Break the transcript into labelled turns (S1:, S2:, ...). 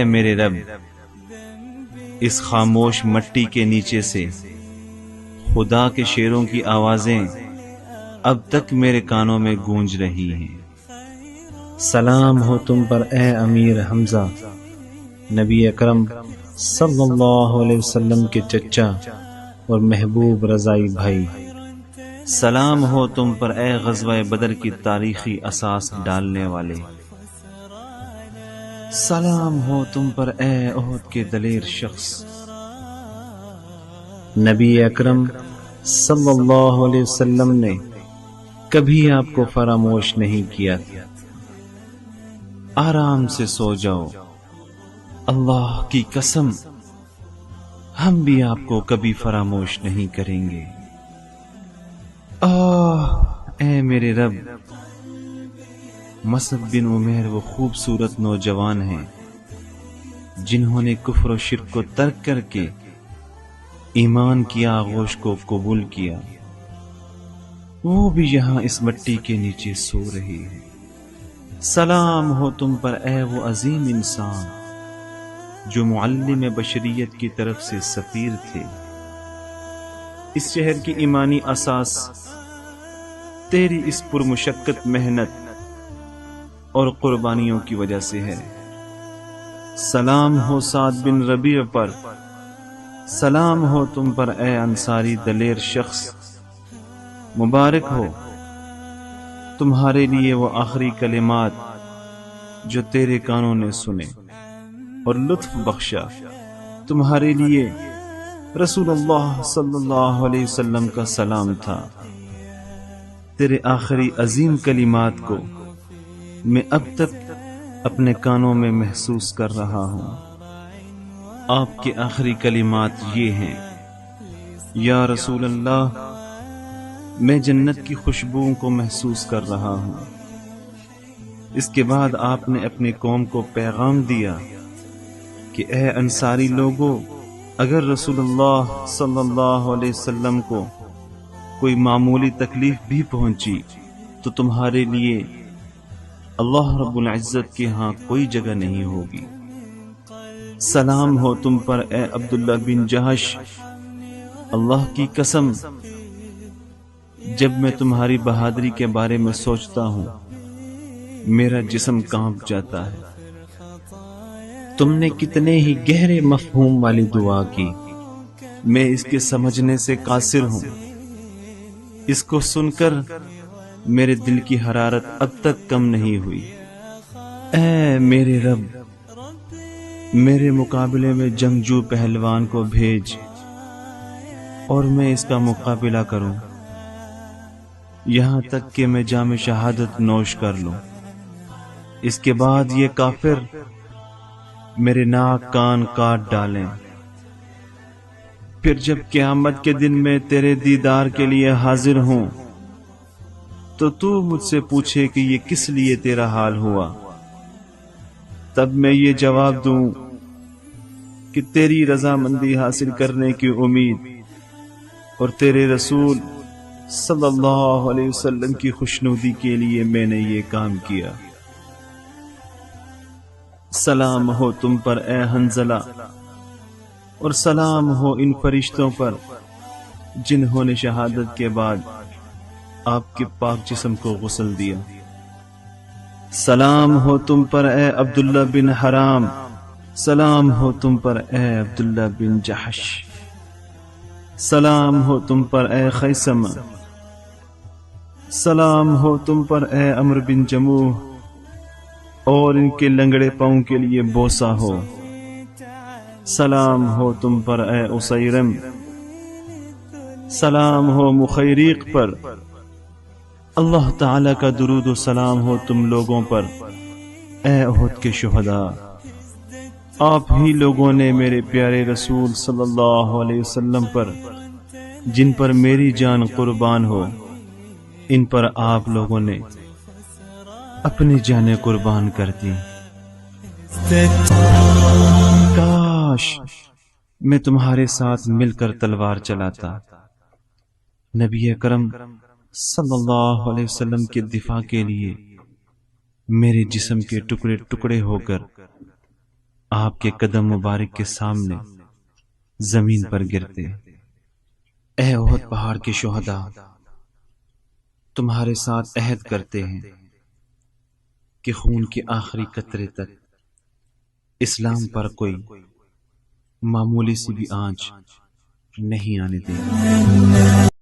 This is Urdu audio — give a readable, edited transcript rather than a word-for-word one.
S1: میرے رب، اس خاموش مٹی کے نیچے سے خدا کے شیروں کی آوازیں اب تک میرے کانوں میں گونج رہی ہیں۔
S2: سلام ہو تم پر اے امیر حمزہ، نبی اکرم صلی اللہ علیہ وسلم کے چچا اور محبوب رضائی بھائی۔
S1: سلام ہو تم پر اے غزوہ بدر کی تاریخی اساس ڈالنے والے۔ سلام ہو تم پر اے احد کے دلیر شخص۔
S2: نبی اکرم صلی اللہ علیہ وسلم نے کبھی آپ کو فراموش نہیں کیا۔
S1: آرام سے سو جاؤ، اللہ کی قسم ہم بھی آپ کو کبھی فراموش نہیں کریں گے۔ اے میرے رب، مصعب بن عمیر وہ خوبصورت نوجوان ہیں جنہوں نے کفر و شرک کو ترک کر کے ایمان کی آغوش کو قبول کیا، وہ بھی یہاں اس مٹی کے نیچے سو رہی ہے۔ سلام ہو تم پر اے وہ عظیم انسان جو معلم بشریت کی طرف سے سفیر تھے۔ اس شہر کی ایمانی اساس تیری اس پرمشقت محنت اور قربانیوں کی وجہ سے ہے۔ سلام ہو سعد بن ربیع پر، سلام ہو تم پر اے انصاری دلیر شخص، مبارک ہو تمہارے لیے وہ آخری کلمات جو تیرے کانوں نے سنے اور لطف بخشا۔ تمہارے لیے رسول اللہ صلی اللہ علیہ وسلم کا سلام تھا۔ تیرے آخری عظیم کلمات کو میں اب تک اپنے کانوں میں محسوس کر رہا ہوں۔ آپ کے آخری کلمات یہ ہیں: یا رسول اللہ، میں جنت کی خوشبو کو محسوس کر رہا ہوں۔ اس کے بعد آپ نے اپنی قوم کو پیغام دیا کہ اے انصاری لوگوں، اگر رسول اللہ صلی اللہ علیہ وسلم کو کوئی معمولی تکلیف بھی پہنچی تو تمہارے لیے اللہ رب العزت کے ہاں کوئی جگہ نہیں ہوگی۔ سلام ہو تم پر اے عبداللہ بن جہش، اللہ کی قسم جب میں تمہاری بہادری کے بارے میں سوچتا ہوں میرا جسم کانپ جاتا ہے۔
S2: تم نے کتنے ہی گہرے مفہوم والی دعا کی،
S1: میں اس کے سمجھنے سے قاصر ہوں۔ اس کو سن کر میرے دل کی حرارت اب تک کم نہیں ہوئی۔ اے میرے رب، میرے مقابلے میں جنگجو پہلوان کو بھیج اور میں اس کا مقابلہ کروں، یہاں تک کہ میں جام شہادت نوش کر لوں۔ اس کے بعد یہ کافر میرے ناک کان کاٹ ڈالیں، پھر جب قیامت کے دن میں تیرے دیدار کے لیے حاضر ہوں تو تو مجھ سے پوچھے کہ یہ کس لیے تیرا حال ہوا، تب میں یہ جواب دوں کہ تیری رضامندی حاصل کرنے کی امید اور تیرے رسول صلی اللہ علیہ وسلم کی خوشنودی کے لیے میں نے یہ کام کیا۔ سلام ہو تم پر اے حنظلہ، اور سلام ہو ان فرشتوں پر جنہوں نے شہادت کے بعد آپ کے پاک جسم کو غسل دیا۔ سلام ہو تم پر اے عبداللہ بن حرام، سلام ہو تم پر اے عبداللہ بن جحش، سلام ہو تم پر اے خیثمہ، سلام ہو تم پر اے عمرو بن جموح، اور ان کے لنگڑے پاؤں کے لیے بوسہ ہو۔ سلام ہو تم پر اے اسیرم، سلام ہو مخیریق پر۔ اللہ تعالی کا درود و سلام ہو تم لوگوں پر اے احد کے شہداء۔ آپ ہی لوگوں نے میرے پیارے رسول صلی اللہ علیہ وسلم پر، جن پر میری جان قربان ہو، ان پر آپ لوگوں نے اپنی جانیں قربان کر دی۔ کاش میں تمہارے ساتھ مل کر تلوار چلاتا، نبی اکرم صلی اللہ علیہ وسلم کے دفاع کے لیے میرے جسم کے ٹکڑے ٹکڑے ہو کر آپ کے قدم مبارک کے سامنے زمین پر گرتے۔ اے احد پہاڑ کے شہداء، تمہارے ساتھ عہد کرتے ہیں کہ خون کے آخری قطرے تک اسلام پر کوئی معمولی سی بھی آنچ نہیں آنے دیں گے۔